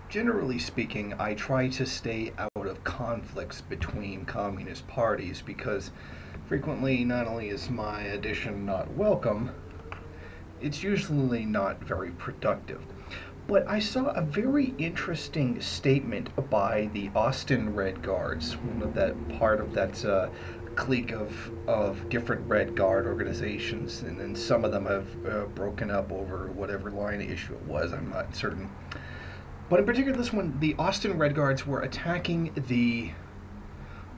Generally speaking, I try to stay out of conflicts between communist parties because frequently not only is my addition not welcome, it's usually not very productive. But I saw a very interesting statement by the Austin Red Guards, one of that part of that clique of different Red Guard organizations, and then some of them have broken up over whatever line of issue it was. I'm not certain. But in particular, this one, the Austin Red Guards were attacking the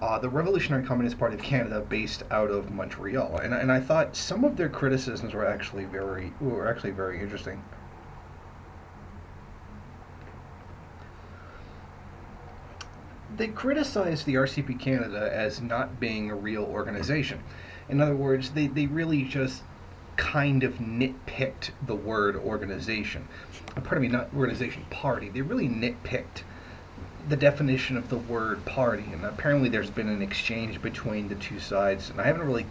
Revolutionary Communist Party of Canada, based out of Montreal, and I thought some of their criticisms were actually very interesting. They criticized the RCP Canada as not being a real organization. In other words, they really just kind of nitpicked the word organization. Pardon me, not organization, party. They really nitpicked the definition of the word party, and apparently there's been an exchange between the two sides, and I haven't really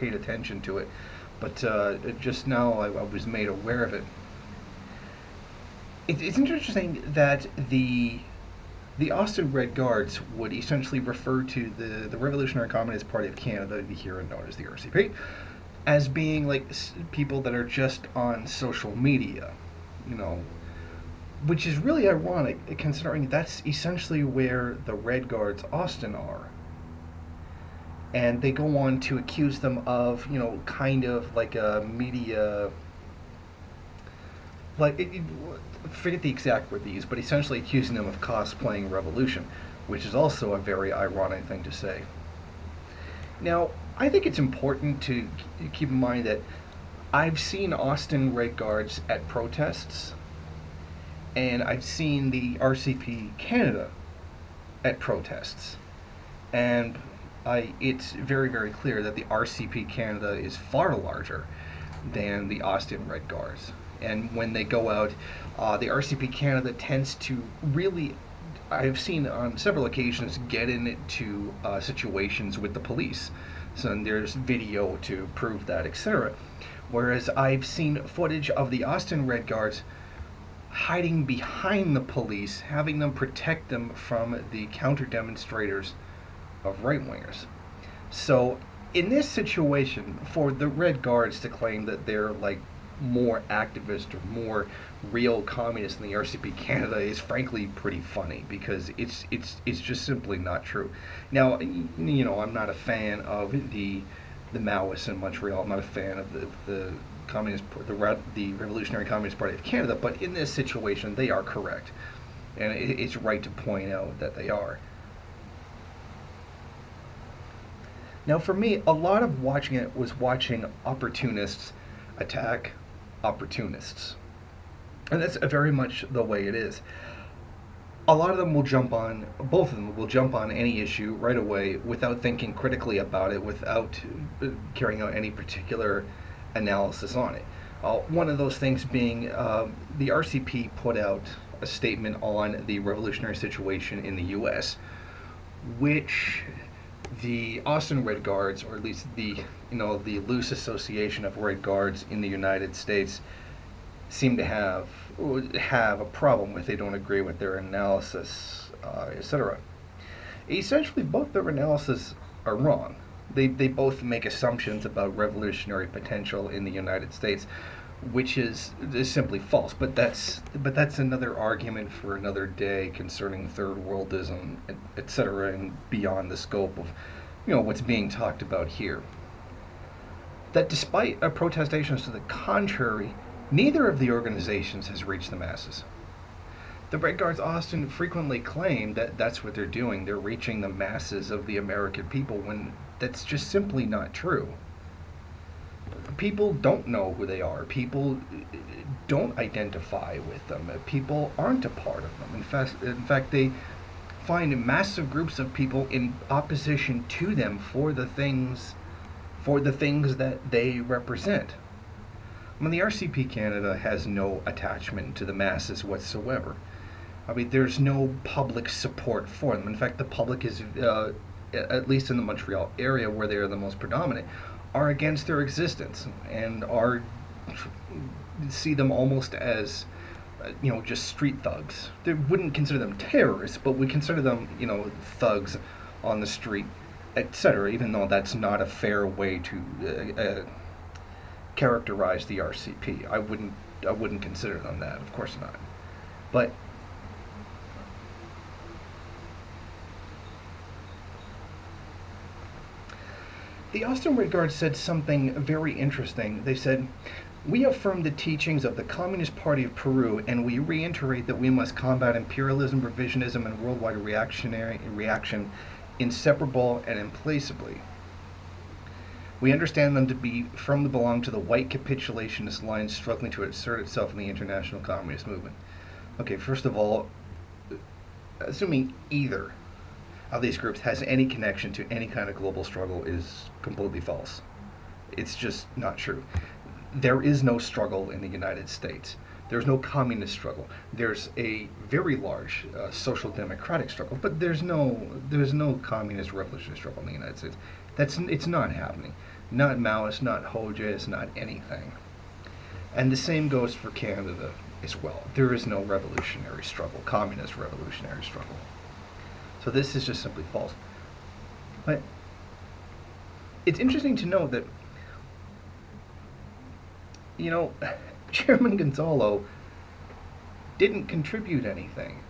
paid attention to it, but just now I was made aware of it. It's interesting that the Austin Red Guards would essentially refer to the Revolutionary Communist Party of Canada, here known as the RCP, as being like people that are just on social media, you know, which is really ironic considering that's essentially where the Red Guards Austin are. And they go on to accuse them of, kind of like a media, forget the exact word they use, but essentially accusing them of cosplaying revolution, which is also a very ironic thing to say. Now, I think it's important to keep in mind that I've seen Austin Red Guards at protests, and I've seen the RCP Canada at protests, and it's very, very clear that the RCP Canada is far larger than the Austin Red Guards. And when they go out, the RCP Canada tends to really, I've seen on several occasions, get into situations with the police. So there's video to prove that, etc. Whereas I've seen footage of the Austin Red Guards hiding behind the police, having them protect them from the counter-demonstrators of right-wingers. So in this situation, for the Red Guards to claim that they're like more activist or more real communist than the RCP Canada is frankly pretty funny, because it's just simply not true. Now, I'm not a fan of the Maoists in Montreal. I'm not a fan of the Revolutionary Communist Party of Canada, but in this situation they are correct, and it's right to point out that they are. Now, for me, a lot of watching it was watching opportunists attack opportunists. And that's very much the way it is. A lot of them will jump on, both of them will jump on any issue right away without thinking critically about it, without carrying out any particular analysis on it. One of those things being the RCP put out a statement on the revolutionary situation in the U.S., which the Austin Red Guards, or at least the loose association of Red Guards in the United States, seem to have a problem with. They don't agree with their analysis, etc. Essentially, both their analysis are wrong. They both make assumptions about revolutionary potential in the United States, which is simply false. But that's another argument for another day concerning third worldism, etc., and beyond the scope of what's being talked about here. That despite protestations to the contrary, neither of the organizations has reached the masses. The Red Guards Austin frequently claim that that's what they're doing. They're reaching the masses of the American people, when that's just simply not true. People don't know who they are. People don't identify with them. People aren't a part of them. In fact, they find massive groups of people in opposition to them for the things that they represent. I mean, the RCP Canada has no attachment to the masses whatsoever. I mean, there's no public support for them. In fact, the public is, at least in the Montreal area where they are the most predominant, are against their existence and see them almost as just street thugs. They wouldn't consider them terrorists, but we consider them, thugs on the street, etc. Even though that's not a fair way to characterize the RCP. I wouldn't consider them that, of course not. But the Austin Red Guard said something very interesting. They said, "We affirm the teachings of the Communist Party of Peru, and we reiterate that we must combat imperialism, revisionism, and worldwide reaction inseparable and implacably. We understand them to belong to the white capitulationist line struggling to assert itself in the international communist movement." Okay, first of all, assuming either of these groups has any connection to any kind of global struggle is completely false. It's just not true. There is no struggle in the United States. There's no communist struggle. There's a very large social democratic struggle, but there's no communist revolutionary struggle in the United States. It's not happening. Not Maoist, not Hojas, not anything. And the same goes for Canada as well. There is no revolutionary struggle, communist revolutionary struggle. So this is just simply false. But it's interesting to note that, Chairman Gonzalo didn't contribute anything.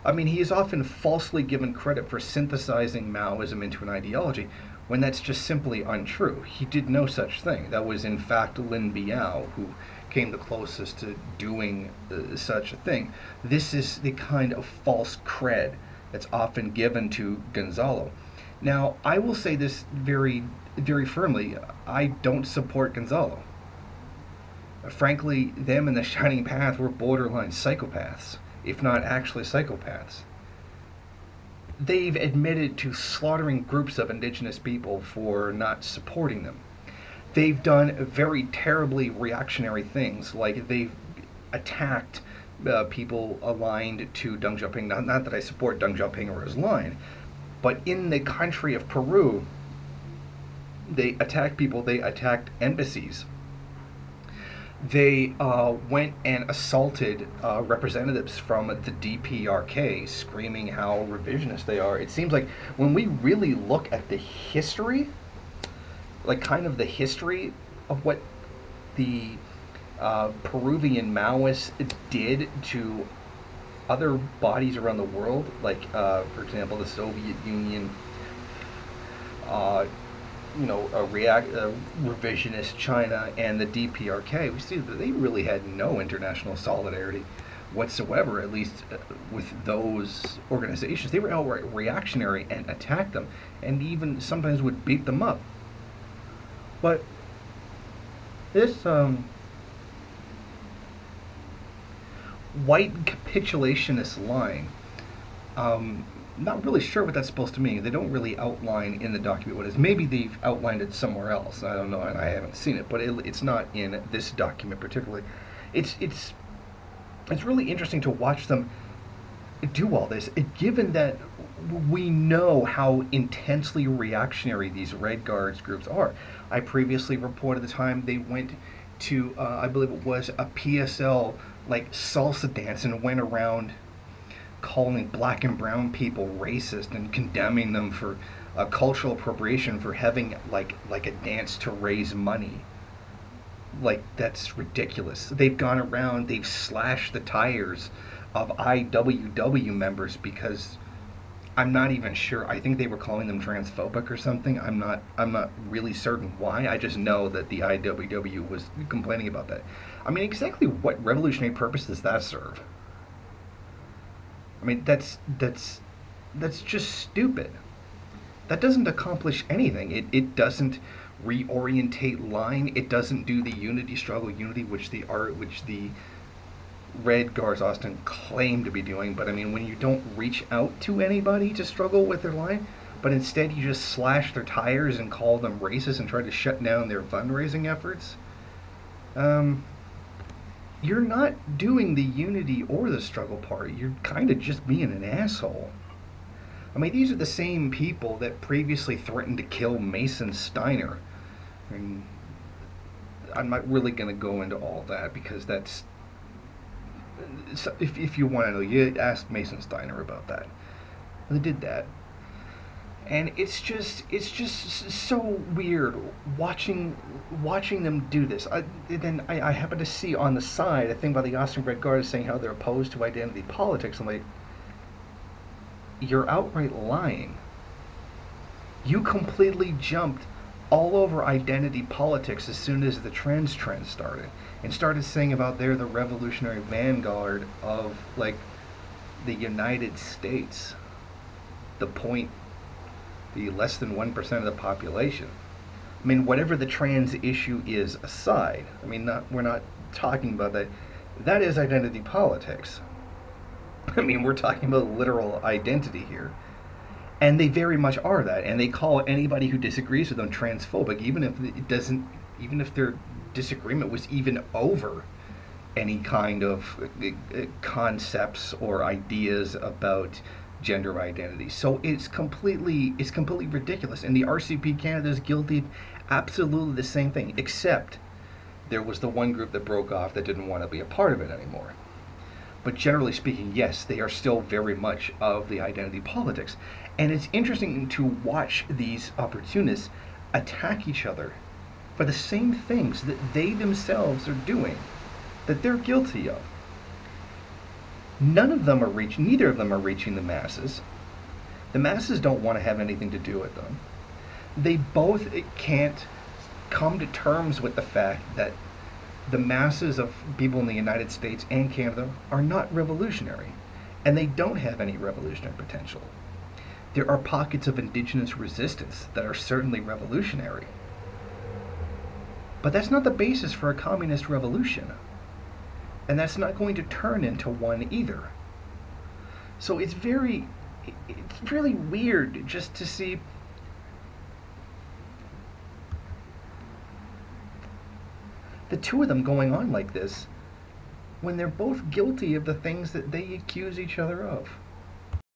I mean, he is often falsely given credit for synthesizing Maoism into an ideology, when that's just simply untrue. He did no such thing. That was, in fact, Lin Biao who came the closest to doing such a thing. This is the kind of false cred that's often given to Gonzalo. Now, I will say this very, very firmly. I don't support Gonzalo. Frankly, them and the Shining Path were borderline psychopaths, if not actually psychopaths. They've admitted to slaughtering groups of indigenous people for not supporting them. They've done very terribly reactionary things, like they've attacked people aligned to Deng Xiaoping. Not that I support Deng Xiaoping or his line, but in the country of Peru, they attacked people, they attacked embassies. They went and assaulted representatives from the DPRK, screaming how revisionist they are. It seems like when we really look at the history, like kind of the history of what the Peruvian Maoists did to other bodies around the world, like, for example, the Soviet Union, revisionist China, and the DPRK, we see that they really had no international solidarity whatsoever, at least with those organizations. They were outright reactionary and attacked them, and even sometimes would beat them up. But this white capitulationist line, not really sure what that's supposed to mean. They don't really outline in the document what it is. Maybe they've outlined it somewhere else. I don't know, and I haven't seen it, but it's not in this document particularly. It's really interesting to watch them do all this, given that we know how intensely reactionary these Red Guards groups are. I previously reported the time they went to, I believe it was a PSL, like, salsa dance, and went around calling black and brown people racist and condemning them for cultural appropriation for having like a dance to raise money. Like, that's ridiculous. They've gone around, they've slashed the tires of IWW members because I'm not even sure. I think they were calling them transphobic or something. I'm not really certain why. I just know that the IWW was complaining about that. I mean, exactly what revolutionary purpose does that serve? I mean, that's just stupid. That doesn't accomplish anything. It doesn't reorientate line. It doesn't do the unity struggle, which the Red Guards Austin claim to be doing. But I mean, when you don't reach out to anybody to struggle with their line, but instead you just slash their tires and call them racist and try to shut down their fundraising efforts, you're not doing the unity or the struggle part. You're kind of just being an asshole. I mean, these are the same people that previously threatened to kill Mason Steiner. I'm not really going to go into all that because that's So if you want to know, you ask Mason Steiner about that. They did that, and it's just so weird watching them do this. I happen to see on the side a thing about the Austin Red Guard saying how they're opposed to identity politics. I'm like, you're outright lying. You completely jumped all over identity politics as soon as the trans trend started, and started saying about they're the revolutionary vanguard of like the United States, the less than 1% of the population. I mean, whatever the trans issue is aside, I mean, we're not talking about that. That is identity politics. I mean, we're talking about literal identity here. And they very much are that. And they call anybody who disagrees with them transphobic, even if their disagreement was even over any kind of concepts or ideas about gender identity. So it's completely ridiculous. And the RCP Canada is guilty of absolutely the same thing, except there was the one group that broke off that didn't want to be a part of it anymore. But generally speaking, yes, they are still very much of the identity politics. And it's interesting to watch these opportunists attack each other for the same things that they themselves are doing, that they're guilty of. Neither of them are reaching the masses. The masses don't want to have anything to do with them. They both can't come to terms with the fact that the masses of people in the United States and Canada are not revolutionary, and they don't have any revolutionary potential. There are pockets of indigenous resistance that are certainly revolutionary, but that's not the basis for a communist revolution, and that's not going to turn into one either. So it's really weird just to see the two of them going on like this when they're both guilty of the things that they accuse each other of.